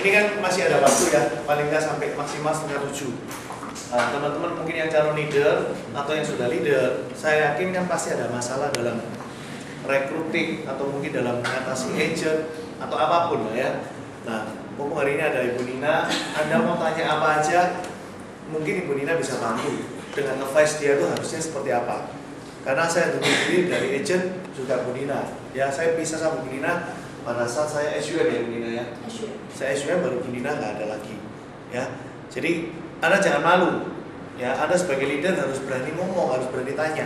ini kan masih ada waktu ya, paling nggak sampai maksimal setengah 7. Nah, teman-teman mungkin yang calon leader atau yang sudah leader, saya yakin kan pasti ada masalah dalam recruiting atau mungkin dalam mengatasi agent atau apapun lah ya. Nah, mumpung hari ini ada Ibu Nina, Anda mau tanya apa aja, mungkin Ibu Nina bisa bantu dengan advice dia itu harusnya seperti apa. Karena saya dulu sendiri dari agent juga Bu Nina. Ya, saya bisa sama Bu Nina pada saat saya SUM ya Bu Nina ya. Saya SUM baru Bu Nina nggak ada lagi. Ya, jadi Anda jangan malu. Ya, Anda sebagai leader harus berani ngomong, harus berani tanya.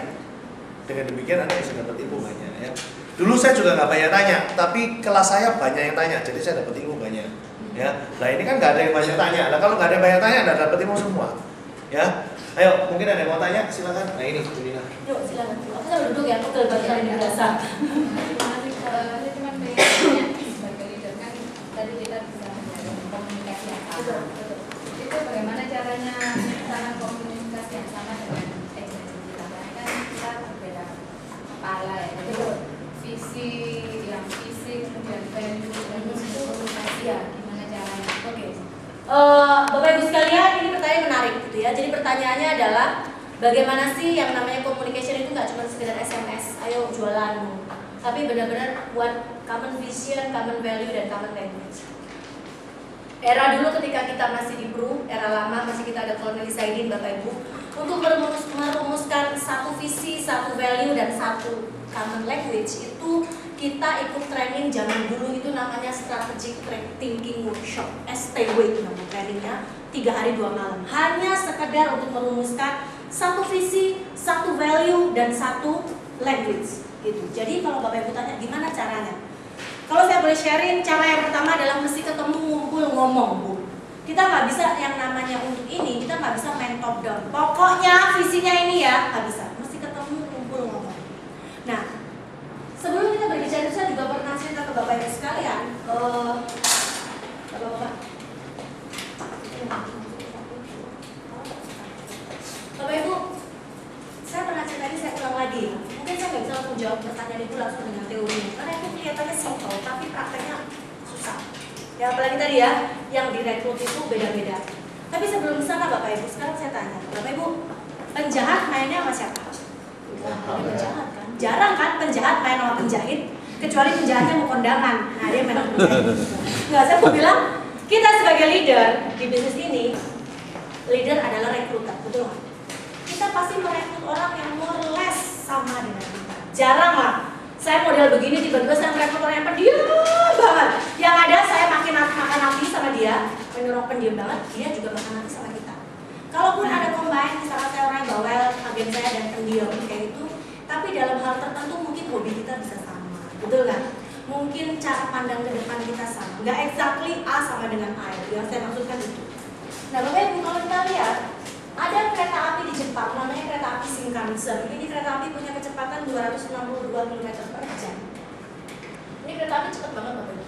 Dengan demikian Anda bisa dapat ilmu banyak ya. Dulu saya juga nggak banyak tanya, tapi kelas saya banyak yang tanya, jadi saya dapat ilmu banyak. Ya, nah ini kan nggak ada yang banyak tanya. Nah kalau nggak ada yang banyak tanya, Anda dapat ilmu semua. Ya, ayo mungkin ada yang mau tanya, silakan. Nah ini Bu Nina. Yuk silakan. Aku sambil duduk ya, aku kebetulan ini biasa. Saya cuma pengen tanya sebagai leader kan tadi kita bisa menjaga komunikasi yang sama. Itu bagaimana caranya cara komunikasi yang sama dengan agensi kita? Karena kan kita berbeda kepala ya. Jadi visi yang visi kemudian value dan itu komunikasi ya gimana caranya? Oke. Bapak Ibu sekalian, ini pertanyaan menarik gitu ya. Jadi pertanyaannya adalah bagaimana sih yang namanya communication itu nggak cuma sekedar SMS, ayo jualanmu, tapi benar-benar buat common vision, common value, dan common language. Era dulu ketika kita masih di Peru, era lama masih kita ada kolonial Saidin Bapak Ibu, untuk merumuskan satu visi, satu value, dan satu common language itu kita ikut training zaman dulu itu namanya strategic thinking workshop STW nama trainingnya 3 hari 2 malam hanya sekedar untuk merumuskan satu visi, satu value, dan satu language gitu. Jadi kalau Bapak Ibu tanya gimana caranya, kalau saya boleh sharing, cara yang pertama adalah mesti ketemu, ngumpul, ngomong Bu. Kita nggak bisa yang namanya untuk ini, kita nggak bisa main top down, pokoknya visinya ini ya, nggak bisa, mesti ketemu, ngumpul, ngomong. Nah, sebelum kita berbicara, saya juga pernah cerita ke Bapak Ibu sekalian, Bapak-bapak. Bapak Ibu, saya pernah cerita ini, saya ulang lagi. Mungkin saya nggak bisa langsung jawab pertanyaan itu langsung dengan teorinya, karena itu kelihatannya simple, tapi prakteknya susah. Ya apalagi tadi ya, yang direkrut itu beda-beda. Tapi sebelum sana Bapak Ibu, sekarang saya tanya, Bapak Ibu, penjahat mainnya sama siapa? Penjahat kan? Jarang kan penjahat main sama penjahit, kecuali penjahatnya mau kondangan. Nah dia main sama penjahit. Nggak, saya mau bilang, kita sebagai leader di bisnis ini, leader adalah rekruter, betul nggak? Kita pasti merekrut orang yang more or less sama dengan kita. Jarang lah, saya model begini tiba-tiba saya merekrut orang yang pendiam banget. Yang ada saya makan hati sama dia, menyuruh pendiam banget, dia juga makan hati sama kita. Kalaupun ada combine, misalnya saya orang yang bawel, agen saya dan pendiam kayak itu, tapi dalam hal tertentu mungkin hobi kita bisa sama, betul nggak? Mungkin cara pandang ke depan kita sama, nggak exactly A sama dengan A, yang saya maksudkan itu. Nah Bapak Ibu, kalau kita lihat, ada kereta api di Jepang, namanya kereta api Shinkansen. Ini kereta api punya kecepatan 262 km per jam. Ini kereta api cepat banget Bapak Ibu.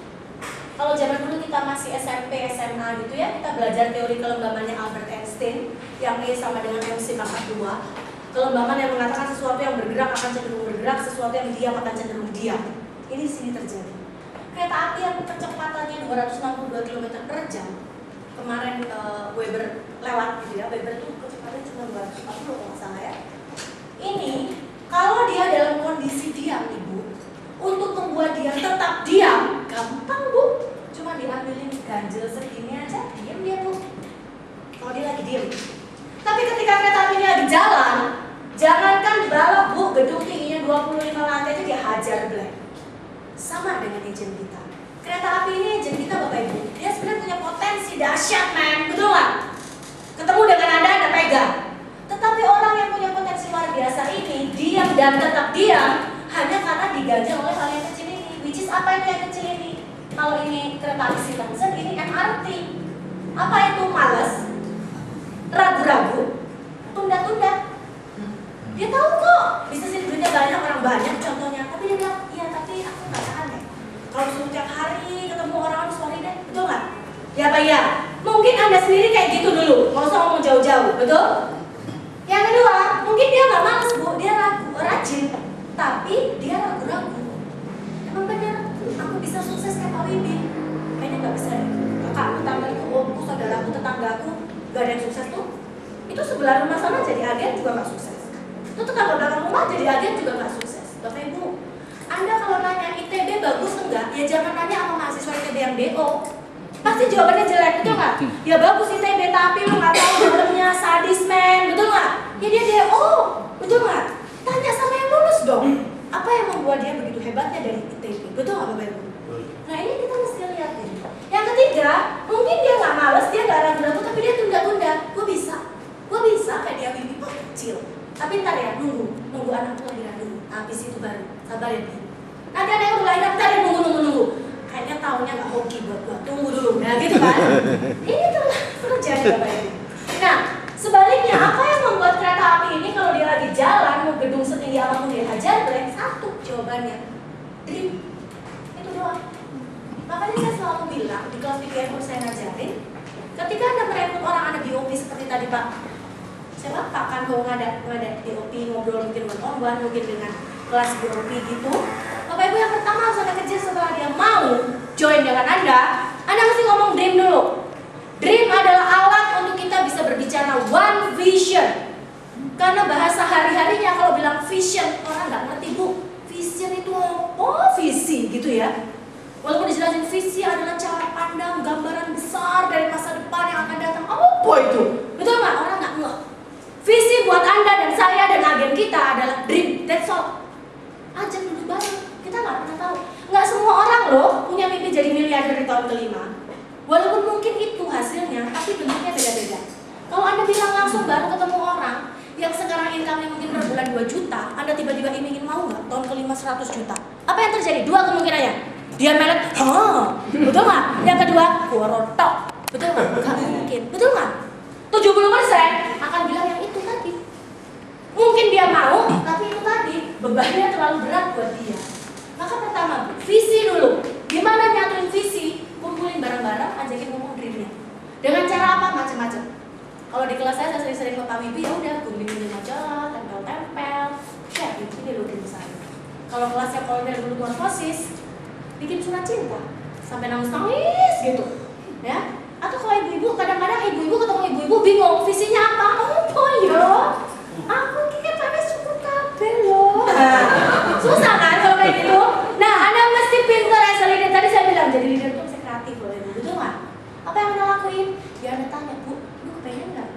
Kalau zaman dulu kita masih SMP, SMA gitu ya, kita belajar teori kelembabannya Albert Einstein, yang E sama dengan MC pangkat 2. Kelembaban yang mengatakan sesuatu yang bergerak akan cenderung bergerak, sesuatu yang diam akan cenderung diam. Ini di sini terjadi. Kereta api yang kecepatannya 262 km per jam. Kemarin Weber lewat gitu ya, Weber itu kecepatannya cuma 240 kalau nggak salah ya. Ini kalau dia dalam kondisi diam Ibu, untuk membuat dia tetap diam, gampang Bu. Cuma diambilin ganjel segini aja, diam dia Bu. Kalau dia lagi diam. Tapi ketika kereta apinya lagi jalan, jangankan balap Bu, gedung tingginya 25 lantai aja dia hajar blank. Sama dengan agent kita. Kereta api ini agent kita Bapak Ibu, dia sebenarnya punya potensi dahsyat men, betul nggak? Ketemu dengan Anda pegang. Tetapi orang yang punya potensi luar biasa ini diam dan tetap diam hanya karena diganjal oleh hal yang kecil ini. Which is apa itu yang kecil ini? Kalau ini kereta api Shinkansen, ini MRT. Apa itu? Malas, ragu-ragu, tunda-tunda. Dia tahu kok bisnis ini duitnya banyak, orang banyak contohnya, tapi dia bilang, iya tapi aku nggak tahan ya. Kalau suruh tiap hari ketemu orang, sorry deh, betul nggak? Ya Pak ya, mungkin Anda sendiri kayak gitu dulu, nggak usah ngomong jauh-jauh, betul? Yang kedua, mungkin dia nggak males Bu, dia ragu, rajin, tapi dia ragu-ragu. Emang bener, aku bisa sukses kayak Pak Wibi? Kayaknya nggak bisa deh. Kakak tetanggaku gak ada yang sukses tuh. Itu sebelah rumah sana jadi agen juga gak sukses. Itu tetangga belakang rumah jadi agen juga gak sukses. Bapak Ibu, Anda kalau nanya ITB bagus enggak, ya jangan nanya sama mahasiswa ITB yang DO. Pasti jawabannya jelek, betul nggak? Ya bagus ITB, tapi lu nggak tahu dalamnya sadis men, betul nggak? Ya dia DO, betul nggak? Tanya sama yang lulus dong. Apa yang membuat dia begitu hebatnya dari ITB, betul nggak Bapak Ibu? Nah ini kita mesti lihat ini. Yang ketiga, mungkin dia nggak males, dia nggak ragu-ragu, tapi dia tunda-tunda. Gue bisa kayak dia bibi kecil. Tapi ntar ya, nunggu anakku lahiran dulu. Habis itu baru, sabar ya. Nanti ada yang udah lahiran, ntar ya nunggu. Kayaknya tahunnya nggak hoki buat gua, tunggu dulu. Nah gitu kan. Ini terjadi Bapak Ibu. Nah, sebaliknya apa yang membuat kereta api ini kalau dia lagi jalan, mau gedung setinggi apapun dia hajar, blank satu jawabannya. Dream. Itu doang. Makanya saya selalu bilang, di kelas PKN saya ngajarin, ketika Anda merekrut orang anak DOP seperti tadi Pak, siapa Pak kan mau ngada DOP, ngobrol mungkin one-on-one, mungkin dengan kelas DOP gitu. Bapak Ibu yang pertama harus Anda kejar setelah dia mau join dengan Anda mesti ngomong dream dulu. Dream adalah alat untuk kita bisa berbicara one vision. Karena bahasa hari-harinya kalau bilang vision, orang nggak ngerti Bu. Vision itu apa? Visi gitu ya. Walaupun dijelasin visi adalah cara pandang gambaran besar dari masa depan yang akan datang. Apa itu? Betul nggak? Orang nggak ngeh. Visi buat Anda dan saya dan agen kita adalah dream. That's all. Ajak duduk bareng. Kita nggak pernah tahu. Nggak semua orang loh punya mimpi jadi miliarder di tahun kelima. Walaupun mungkin itu hasilnya, tapi bentuknya beda-beda. Kalau Anda bilang langsung baru ketemu orang yang sekarang income-nya mungkin per bulan 2 juta, Anda tiba-tiba ingin mau nggak tahun kelima 100 juta? Apa yang terjadi? Dua kemungkinannya. Dia melet, betul nggak? Yang kedua, gua rotok, betul nggak? Nggak mungkin, betul nggak? 70% akan bilang yang itu tadi. Mungkin dia mau, tapi itu tadi bebannya terlalu berat buat dia. Maka pertama, visi dulu. Gimana nyatuin visi? Kumpulin bareng-bareng, ajakin ngomong dreamnya. Dengan cara apa? Macam-macam. Kalau di kelas saya sering-sering ke Pak Wibi, ya udah gunting-gunting majalah, tempel-tempel, share ini loh dream saya. Kalau kelasnya kalau dari dulu morfosis, bikin surat cinta sampai nangis gitu, ya. Atau kalau ibu-ibu, kadang-kadang ibu-ibu ketemu ibu-ibu bingung visinya apa? Oh ya, aku kira pada suku kabel loh. Susah kan kalau kayak gitu? Nah, Anda mesti pintar as a leader. Tadi saya bilang jadi leader itu mesti kreatif loh ibu, betul nggak? Apa yang Anda lakuin? Ya Anda tanya, Bu, lu kepengen nggak?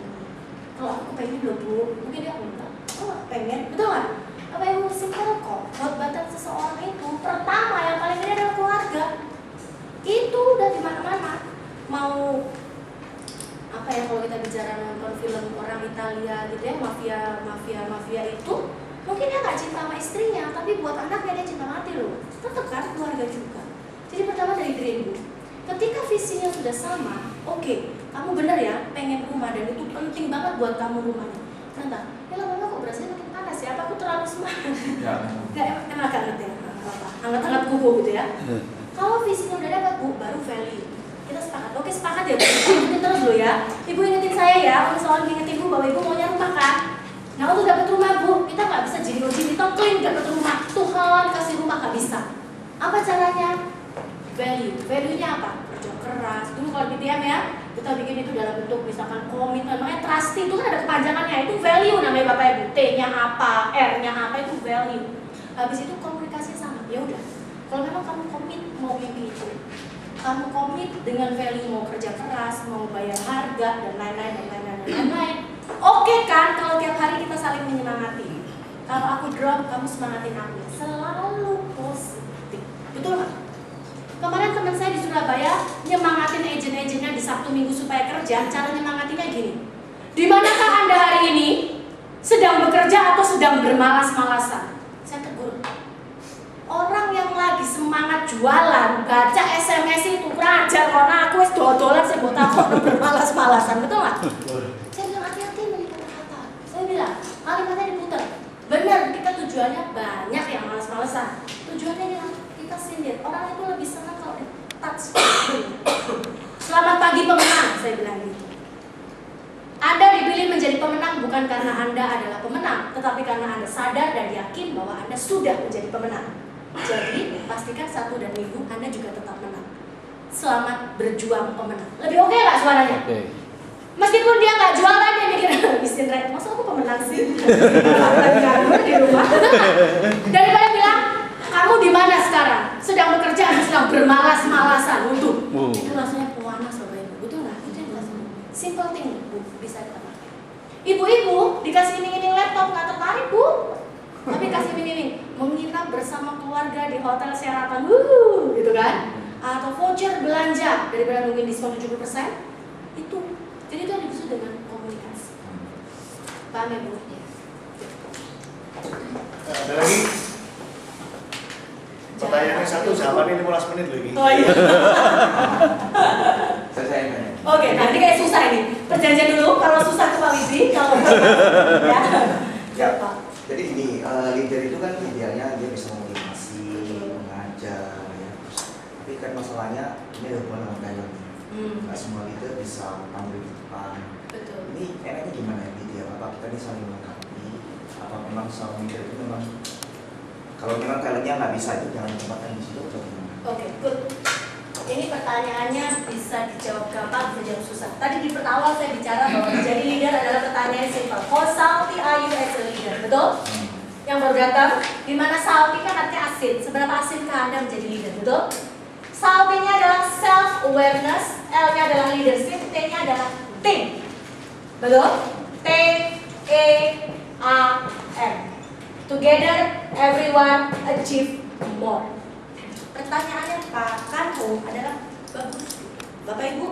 Kalau aku kepengen loh Bu, mungkin dia minta. Oh nggak kepengen, betul nggak? Apa yang simple kok? Buat batas seseorang itu pertama yang paling ini adalah keluarga. Itu udah di mana-mana. Mau apa ya kalau kita bicara nonton film orang Italia gitu ya, mafia itu mungkin dia nggak cinta sama istrinya, tapi buat anaknya dia cinta mati loh. Tetap kan keluarga juga. Jadi pertama dari dream. Ketika visinya sudah sama, oke, kamu benar ya pengen rumah dan itu penting banget buat kamu rumahnya. Nanti, ya lama-lama kok berasa makin panas ya? Apa aku terlalu semangat? Nggak, emang agak ngerti ya, hangat-hangat kuku gitu ya. Kalau visinya udah dapat Bu, baru value. Kita sepakat, oke sepakat ya Bu, ingetin terus loh ya. Ibu ingetin saya ya, untuk selalu ingetin Bu bahwa Ibu maunya rumah kan. Nah untuk dapat rumah Bu, kita nggak bisa jino-jini klaim dapat rumah. Tuhan kasih rumah nggak bisa. Apa caranya? Value-nya apa? Kerja keras. Dulu kalau BTM ya, kita bikin itu dalam bentuk misalkan komitmen. Namanya trusty itu kan ada kepanjangannya, itu value namanya Bapak Ibu. T-nya apa, R-nya apa, itu value. Habis itu komunikasi sama. Ya udah. Kalau memang kamu komit mau mimpi itu, kamu komit dengan value mau kerja keras, mau bayar harga dan lain-lain. Oke kan kalau tiap hari kita saling menyemangati. Kalau aku drop, kamu semangatin aku. Selalu positif. Betul nggak? Kemarin teman saya di Surabaya nyemangatin agent-agentnya di Sabtu Minggu supaya kerja. Cara nyemangatinnya gini. Di manakah Anda hari ini sedang bekerja atau sedang bermalas-malasan? Saya tegur. Orang yang lagi semangat jualan, baca SMS itu kurang ajar karena aku es dodolan saya buat takut bermalas-malasan, betul nggak? Saya bilang hati-hati milih kata-kata. Saya bilang kalimatnya diputar. Benar, kita tujuannya banyak yang malas-malasan. Tujuannya yang kita sindir. Orang itu lebih senang kalau touch. Selamat pagi pemenang, saya bilang gitu. Anda dipilih menjadi pemenang bukan karena Anda adalah pemenang, tetapi karena Anda sadar dan yakin bahwa Anda sudah menjadi pemenang. Jadi, pastikan Sabtu dan Minggu Anda juga tetap menang. Selamat berjuang pemenang. Lebih oke nggak suaranya? Oke. Meskipun dia nggak jualan, dia mikir, Miss Indra, masa aku pemenang sih? Di rumah. Daripada bilang, kamu di mana sekarang? Sedang bekerja atau sedang bermalas-malasan untuk? Itu rasanya pewanas, Bapak Ibu. Betul nggak? Itu yang rasanya. Simple thing, Bu, bisa kita pakai. Ibu-ibu dikasih iming-iming laptop nggak tertarik, Bu. Tapi kasih iming-iming menginap bersama keluarga di hotel Sheraton, gitu kan? Atau voucher belanja daripada nungguin diskon 70%, itu. Jadi itu yang dimaksud dengan komunikasi. Paham ya, Bu? Ya. Ada lagi? Pertanyaannya satu, jawabannya 15 menit lagi. Oh iya. Saya nanya. Oke, nah ini kayak susah ini. Perjanjian dulu, kalau susah ke Pak Wibi, kalau ya. Ya, Pak. Jadi ini leader itu kan idealnya dia bisa memotivasi, mengajar, ya. Tapi kan masalahnya ini ada hubungan dengan talent. Nggak semua leader bisa tampil di depan. Betul. Ini enaknya gimana ya leader? Apa kita ini saling melengkapi? Apa memang seorang leader itu memang kalau memang talentnya nggak bisa itu jangan tempatkan di situ atau gimana? Oke, good. Ini pertanyaannya bisa dijawab gampang, bisa dijawab susah. Tadi di awal saya bicara bahwa menjadi leader adalah pertanyaan simple. How salty are you as a leader? Betul? Yang baru datang, di mana salty kan artinya asin. Seberapa asinkah Anda menjadi leader? Betul? Salty-nya adalah self awareness, L-nya adalah leadership, T-nya adalah team. Betul? T E A M. Together everyone achieve more. Pertanyaannya Pak Kanho adalah bagus. Bapak Ibu,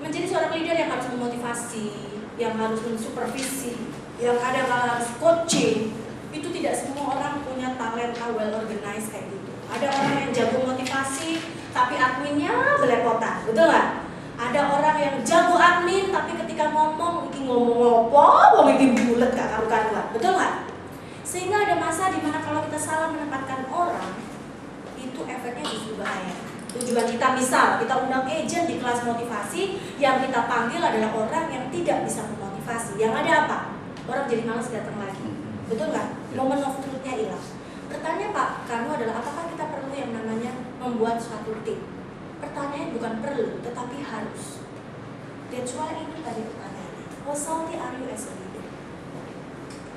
menjadi seorang leader yang harus memotivasi, yang harus mensupervisi, yang ada harus coaching, itu tidak semua orang punya talenta well organized kayak gitu. Ada orang yang jago motivasi, tapi adminnya belepotan, betul nggak? Ada orang yang jago admin, tapi ketika ngomong apa, bikin bulat gak karu-karuan, betul nggak? Sehingga ada masa dimana kalau kita salah menempatkan orang, itu efeknya justru bahaya. Tujuan kita misal, kita undang agent di kelas motivasi, yang kita panggil adalah orang yang tidak bisa memotivasi. Yang ada apa? Orang jadi malas datang lagi. Betul nggak? Moment of truth-nya hilang. Pertanyaan Pak Karno adalah apakah kita perlu yang namanya membuat suatu tim? Pertanyaannya bukan perlu, tetapi harus. That's why itu tadi pertanyaannya. How salty are you as a leader?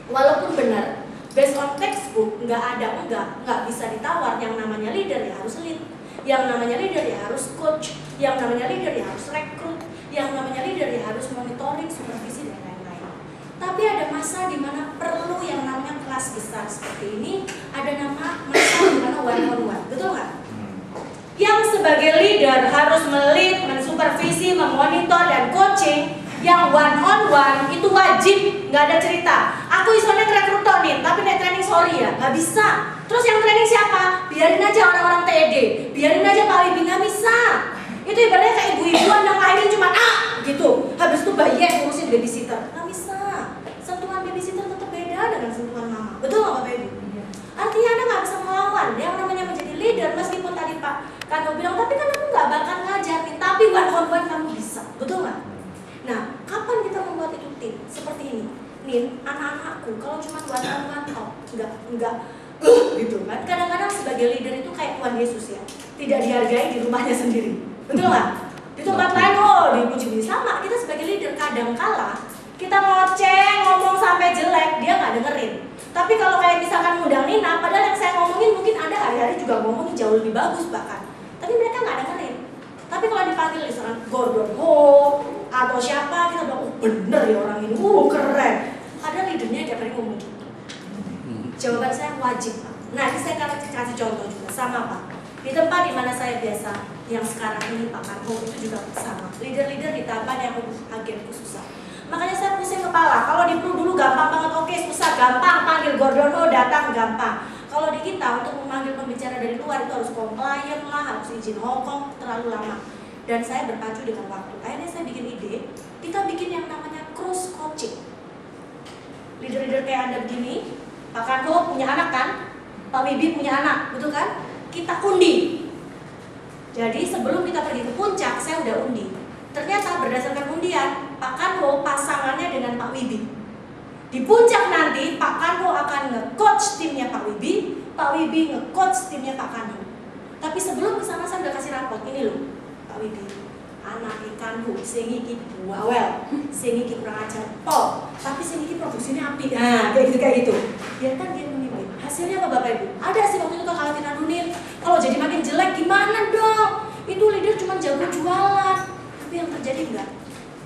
Walaupun benar, based on textbook, nggak bisa ditawar. Yang namanya leader ya harus lead, yang namanya leader ya harus coach, yang namanya leader ya harus rekrut, yang namanya leader ya harus monitoring, supervisi dan lain-lain. Tapi ada masa di mana perlu yang namanya kelas besar seperti ini, ada masa di mana one on one, betul nggak? Yang sebagai leader harus melead, mensupervisi, memonitor dan coaching. Yang one on one itu wajib, nggak ada cerita. Aku isonya rekrut nih, tapi naik training sorry ya, nggak bisa. Terus yang training siapa? Biarin aja orang-orang TED, biarin aja Pak Wibi, nggak bisa. Itu ibaratnya kayak ibu-ibu yang lahirin cuma gitu. Habis itu bayi yang ngurusin babysitter, nggak bisa. Sentuhan babysitter tetap beda dengan sentuhan mama, betul nggak Bapak Ibu? Artinya Anda nggak bisa melawan. Yang namanya menjadi leader, meskipun tadi Pak Kanho bilang, tapi kan aku nggak bakal ngajarin, tapi one on one kamu bisa, betul nggak? Nah, kapan kita membuat itu tim? Seperti ini. Nih, anak-anakku kalau cuma one on one enggak gitu kan. Kadang-kadang sebagai leader itu kayak Tuhan Yesus ya. Tidak dihargai di rumahnya sendiri. Betul nggak? Di tempat lain dipuji-puji. Sama, kita sebagai leader kadang-kala kita ngoceh, ngomong sampai jelek, dia nggak dengerin. Tapi kalau kayak misalkan ngundang Nina, padahal yang saya ngomongin mungkin ada hari-hari juga ngomongin jauh lebih bagus bahkan. Tapi mereka nggak dengerin. Tapi kalau dipanggil misalkan Gordon Ho atau siapa, kita bilang, bener ya orang ini, keren. Ada leadernya tiap hari ngomong gitu. Jawaban saya wajib Pak. Nah ini saya kasih contoh juga, sama Pak. Di tempat di mana saya biasa, yang sekarang ini Pak Kanho itu juga sama. Leader-leader ditambah yang agenku susah. Makanya saya pusing kepala. Kalau di Pru dulu gampang banget, oke susah, gampang. Panggil Gordon Ho datang gampang. Kalau di kita untuk memanggil pembicara dari luar itu harus compliant lah, harus izin Hongkong, terlalu lama. Dan saya berpacu dengan waktu. Akhirnya saya bikin ide, kita bikin yang namanya cross coaching. Leader-leader kayak Anda begini, Pak Kanho punya anak kan? Pak Wibi punya anak, betul kan? Kita undi. Jadi sebelum kita pergi ke puncak, saya udah undi. Ternyata berdasarkan undian, Pak Kanho pasangannya dengan Pak Wibi. Di puncak nanti, Pak Kanho akan nge-coach timnya Pak Wibi nge-coach timnya Pak Kanho. Tapi sebelum ke sana saya udah kasih rapot, ini loh Pak Wibi. anak ikan bu, sing iki bawel, sing iki kurang ajar, tapi sing iki produksinya api, nah kayak gitu. Biarkan dia memimpin. Hasilnya apa Bapak Ibu? Ada sih waktu itu kekhawatiran Nunir, kalau jadi makin jelek gimana dong? Itu leader cuma jago jualan, tapi yang terjadi enggak.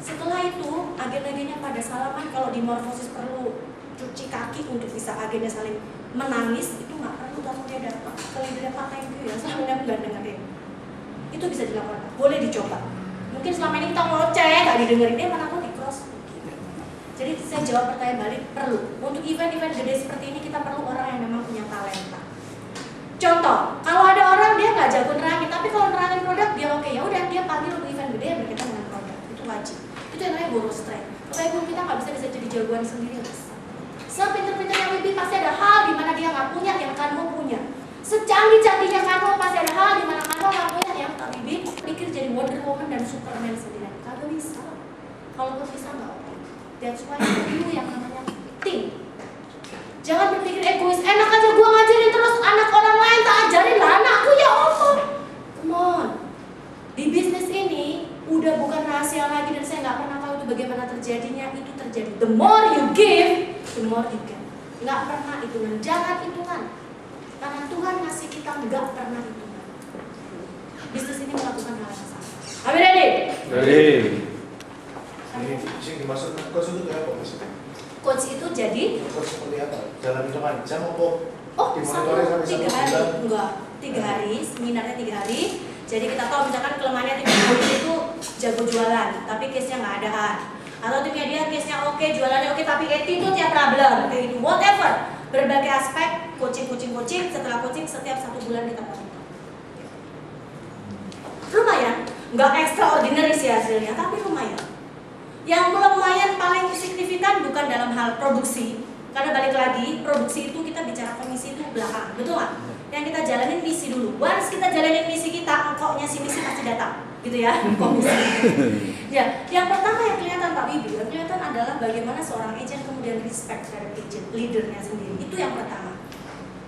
Setelah itu agen-agennya pada salaman, kalau di morfosis perlu cuci kaki untuk bisa agennya saling menangis, itu nggak perlu langsung dia datang ke leadernya Pak thank you ya, saya nggak dengerin. Itu bisa dilakukan, boleh dicoba. Mungkin selama ini kita ngoceh, nggak didengerin, mana pun di cross. Jadi saya jawab pertanyaan balik, perlu. Untuk event-event gede seperti ini kita perlu orang yang memang punya talenta. Contoh, kalau ada orang dia nggak jago nerangin, tapi kalau nerangin produk dia oke, ya udah dia panggil untuk event gede yang berkaitan dengan produk, itu wajib. Itu yang namanya bonus strength. Bapak Ibu kita nggak bisa jadi jagoan sendiri, sepinter-pinternya Wibi pasti ada hal di mana dia nggak punya yang Kanwo punya. Secanggih-canggihnya Kanwo pasti ada hal di mana Kanwo nggak punya yang Kak Wibi pikir jadi Wonder Woman dan Superman sendiri. Kagak bisa. Kalau bisa nggak oke. That's why you yang namanya tim. Jangan berpikir egois. Enak aja gua ngajarin terus anak orang lain tak ajarin lah anakku ya Allah. Come on. Di bisnis ini udah bukan rahasia lagi dan saya nggak pernah tahu itu bagaimana terjadinya. Itu terjadi. The more you give, the more you get. Nggak pernah hitungan. Jangan hitungan. Karena Tuhan ngasih kita nggak pernah hitungan. Bisnis ini melakukan hal yang sama. Are we ready? Ready. Ini sing dimaksud coach itu kayak apa maksudnya? Coach itu jadi Coach seperti apa? Dalam hitungan jam apa? oh Dimonitori sampai 3 1 hari bulan? enggak 3 hari seminarnya 3 hari. Jadi kita tahu misalkan kelemahannya tim Wibi itu jago jualan tapi case-nya nggak adaan, atau timnya dia case-nya oke, jualannya oke tapi attitude ya problem kayak gitu, whatever. Berbagai aspek coaching setelah coaching setiap 1 bulan kita monitor. Lumayan, nggak extraordinary sih hasilnya tapi lumayan. Yang lumayan paling signifikan bukan dalam hal produksi, karena balik lagi produksi itu kita bicara komisi itu belakang, betul nggak? Yang kita jalanin misi dulu. Once kita jalanin misi kita, engkoknya si misi pasti datang, gitu ya, komisi. Ya, yang pertama yang kelihatan Pak Wibi, yang kelihatan adalah bagaimana seorang agent kemudian respect terhadap agent, leadernya sendiri. Itu yang pertama.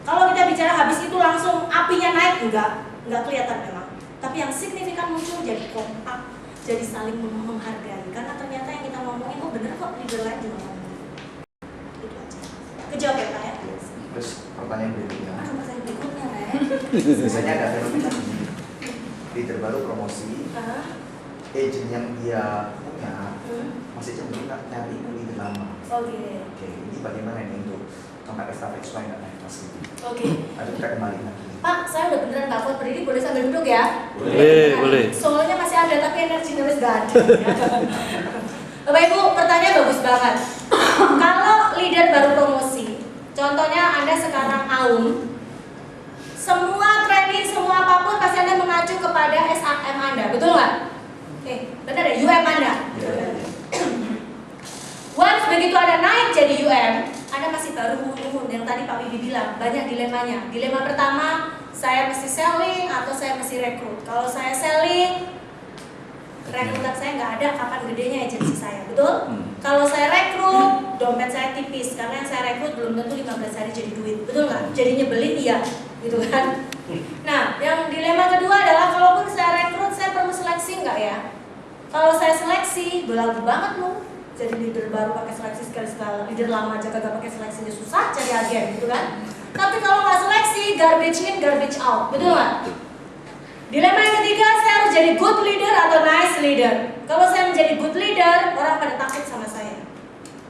Kalau kita bicara habis itu langsung apinya naik, enggak kelihatan memang. Tapi yang signifikan muncul jadi kompak, jadi saling menghargai. Karena ternyata yang kita ngomongin, oh bener kok leader lain juga ngomongin. Itu aja. Kejawab ya Pak ya? Terus pertanyaan berikutnya. Pertanyaan berikutnya ya. Biasanya ada fenomena begini. Leader baru promosi, agent yang dia punya masih cenderung nyari leader lama. Oke. Oke, ini bagaimana ini untuk tongkat estafet supaya nggak naik kelas gitu? Oke. Ada kita kembali lagi. Pak, saya udah beneran nggak kuat berdiri, boleh sambil duduk ya? Boleh. Soalnya masih ada, tapi energinya wis gak ada. Bapak Ibu, pertanyaan bagus banget. Kalau leader baru promosi, contohnya Anda sekarang AUM, semua training, semua apapun pasti Anda mengacu kepada SAM Anda, betul nggak? Oke, benar ya, UM Anda. Once begitu Anda naik jadi UM, Anda masih baru umum yang tadi Pak Wibi bilang, banyak dilemanya. Dilema pertama, saya mesti selling atau saya mesti rekrut. Kalau saya selling, rekrutan saya nggak ada, kapan gedenya agensi saya, betul? Kalau saya rekrut, dompet saya tipis, karena yang saya rekrut belum tentu 15 hari jadi duit, betul nggak? Jadi nyebelin iya, gitu kan? Nah, yang dilema kedua adalah kalaupun saya rekrut, saya perlu seleksi nggak ya? Kalau saya seleksi, belagu banget loh. Jadi leader baru pakai seleksi sekali-sekali, leader lama aja kagak pakai seleksinya susah cari agen, gitu kan? Tapi kalau nggak seleksi, garbage in, garbage out, betul nggak? Dilema yang ketiga, saya harus jadi good leader atau nice leader. Kalau saya menjadi good leader, orang pada takut sama saya.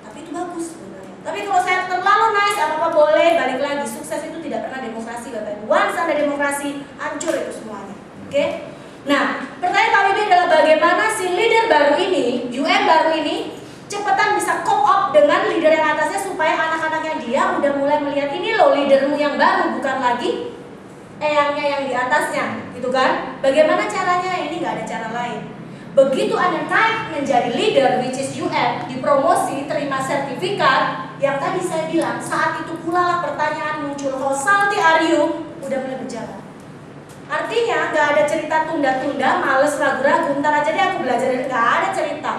Tapi itu bagus sebenarnya. Tapi kalau saya terlalu nice, apa-apa boleh, balik lagi. Sukses itu tidak pernah demokrasi, Bapak Ibu. Once ada demokrasi, hancur itu semuanya. Oke? Nah, pertanyaan Pak Wibi adalah bagaimana si leader baru ini, UM baru ini, cepetan bisa cope up dengan leader yang atasnya supaya anak-anaknya dia udah mulai melihat ini loh leadermu yang baru, bukan lagi eyangnya yang di atasnya, gitu kan? Bagaimana caranya? Ini nggak ada cara lain. Begitu Anda naik menjadi leader, which is UM, dipromosi, terima sertifikat, yang tadi saya bilang, saat itu pula lah pertanyaan muncul, how salty are you? Udah mulai berjalan. Artinya nggak ada cerita tunda-tunda, males, ragu-ragu, ntar aja deh aku belajar, nggak ada cerita.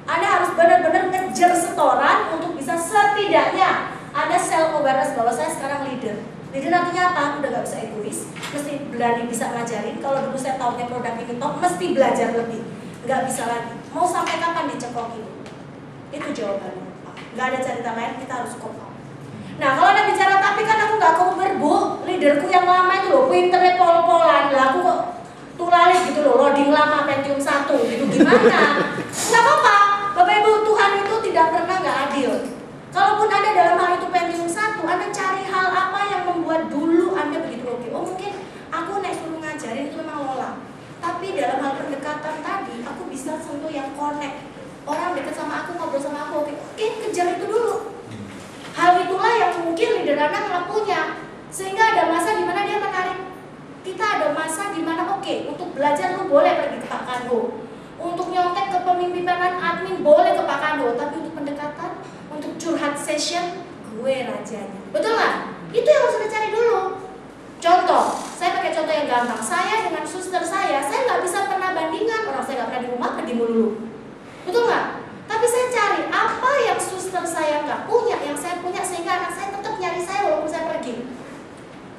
Anda harus benar-benar ngejar setoran untuk bisa setidaknya ada self awareness bahwa saya sekarang leader. Leader artinya apa? Aku udah gak bisa egois, mesti berani bisa ngajarin. Kalau dulu saya tahunya produk ini top, mesti belajar lebih. nggak bisa lagi. Mau sampai kapan dicekokin? Itu jawabannya. Nggak ada cerita lain, kita harus kopal. Nah kalau ada bicara tapi kan aku nggak cover bu, leaderku yang lama itu loh, pinternya pol-polan, lah aku kok tulalit gitu loh, loading lama Pentium 1 gitu gimana? Nggak apa-apa, Bapak Ibu, Tuhan itu tidak pernah nggak adil. Kalaupun Anda dalam hal itu Pentium 1, Anda cari hal apa yang membuat dulu Anda begitu oke. Oh mungkin aku naik suruh ngajarin itu memang lola, tapi dalam hal pendekatan tadi aku bisa sentuh yang connect. Orang dekat sama aku, ngobrol sama aku, oke, kejar itu dulu. Hal itulah yang mungkin leader Anda nggak punya, sehingga ada masa di mana dia menarik. Kita ada masa di mana oke, untuk belajar lu boleh pergi ke Pak Kando, untuk nyontek ke pemimpinan admin boleh ke Pak Kando, tapi untuk pendekatan, untuk curhat session, gue rajanya. Betul nggak? Itu yang harus kita cari dulu. Contoh, saya pakai contoh yang gampang. Saya dengan suster saya nggak bisa pernah bandingan. Orang saya nggak pernah di rumah, pergi mulu. Betul nggak? Tapi saya cari apa yang suster saya nggak punya, yang saya punya, sehingga anak saya tetap nyari saya walaupun saya pergi.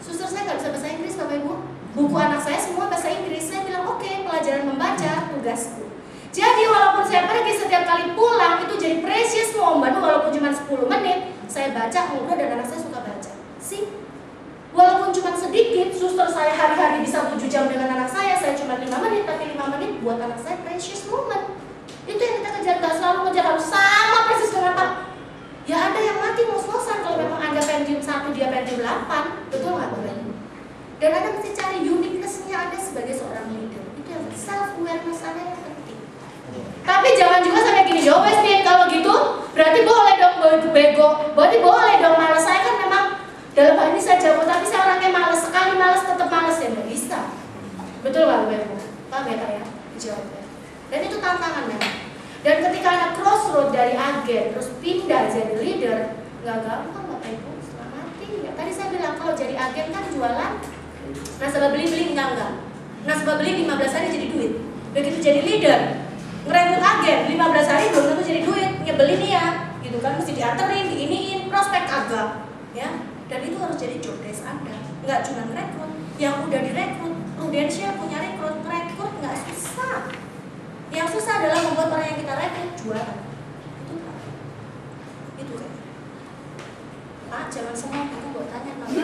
Suster saya nggak bisa bahasa Inggris, Bapak Ibu. Buku anak saya semua bahasa Inggris. Saya bilang oke, pelajaran membaca tugasku. Jadi walaupun saya pergi, setiap kali pulang itu jadi precious moment, walaupun cuma 10 menit, saya baca, ngobrol, dan anak saya suka baca. Sih, walaupun cuma sedikit, suster saya hari-hari bisa 7 jam dengan anak saya cuma 5 menit, tapi 5 menit buat anak saya precious moment. Itu yang kita kejar, gak selalu ngejar harus sama persis dengan Pak. Ya ada yang mati ngos-ngosan kalau memang Anda Pentium 1, dia Pentium 8. Betul nggak Bapak Ibu? Dan Anda mesti cari uniqueness-nya Anda sebagai seorang leader. Itu yang self-awareness Anda yang penting. Tapi jangan juga sampai gini, jawab Nih, kalau gitu berarti boleh dong bego. Berarti boleh dong malas. Saya kan memang dalam hal ini saya jago, tapi saya orangnya malas. Sekali malas tetap malas ya, nggak bisa. Betul nggak Bapak Ibu? Paham ya Kak ya? Jawabnya. Dan itu tantangannya. Dan ketika Anda crossroad dari agen terus pindah jadi leader, nggak gampang Bapak Ibu, selamatin ya. Tadi saya bilang kalau jadi agen kan jualan, nasabah beli enggak. Nasabah beli 15 hari jadi duit. Begitu jadi leader, ngerekrut agen 15 hari belum tentu jadi duit, nyebelin ya, gitu kan, mesti dianterin, diiniin, prospek agak, ya. Dan itu harus jadi job desk Anda, nggak cuma ngerekrut, yang udah direkrut, Prudential punya rekrut nggak susah. Yang susah adalah membuat orang yang kita rekrut jualan. Itu kan. Pak, jangan semua aku buat tanya nanti.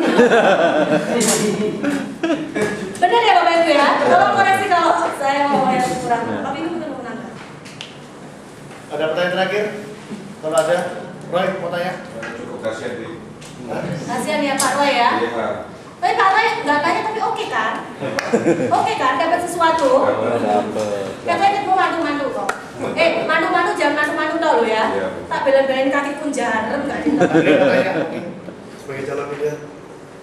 Benar ya Bapak Ibu ya? Tolong koreksi kalau saya ngomong yang kurang. Bapak Ibu bukan menangkap. Ada pertanyaan terakhir? Kalau ada, Roy mau tanya? Cukup kasihan di. Kasihan ya Pak Roy ya. Iya. Tapi Pak Roy nggak tanya tapi oke kan? Oke kan? Dapat sesuatu? Katanya mau mandu-mandu kok. Mandu-mandu jangan mandu-mandu dulu ya. Iya. Tak bela-belain kaki pun jarem nggak gitu. Ada yang tanya mungkin sebagai calon leader.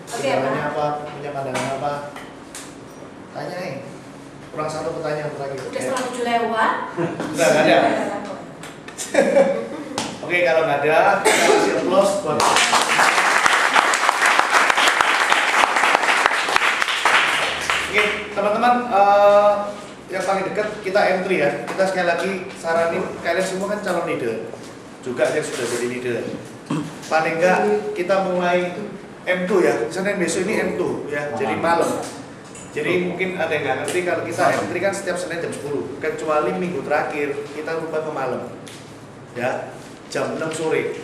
Oke, Kendalanya Pak. apa? Punya pandangan apa? Tanya nih. Kurang satu pertanyaan terakhir. Udah 7 lewat. Udah nggak ada. Oke, kalau nggak ada, kita kasih applause buat. Oke, teman-teman, yang paling dekat kita M3 ya. Kita sekali lagi saranin kalian semua kan calon leader, juga yang sudah jadi leader. Paling enggak kita mulai M2 ya. Senin besok ini M2 ya. Jadi malam. Jadi mungkin ada yang nggak ngerti kalau kita M3 kan setiap Senin jam 10, kecuali minggu terakhir kita rubah ke malam. Ya, jam 6 sore.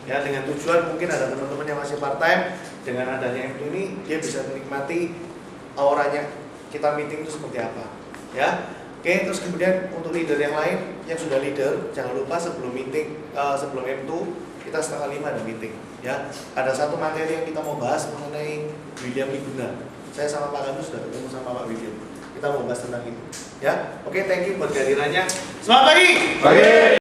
Ya, dengan tujuan mungkin ada teman-teman yang masih part time, dengan adanya M2 ini dia bisa menikmati auranya kita meeting itu seperti apa. Ya. Oke, terus kemudian untuk leader yang lain yang sudah leader, jangan lupa sebelum meeting sebelum M2 kita 4:30 ada meeting. Ya, ada satu materi yang kita mau bahas mengenai William Wiguna. Saya sama Pak Gandus sudah ketemu sama Pak William. Kita mau bahas tentang itu. Ya, oke, thank you buat kehadirannya. Selamat pagi. Pagi.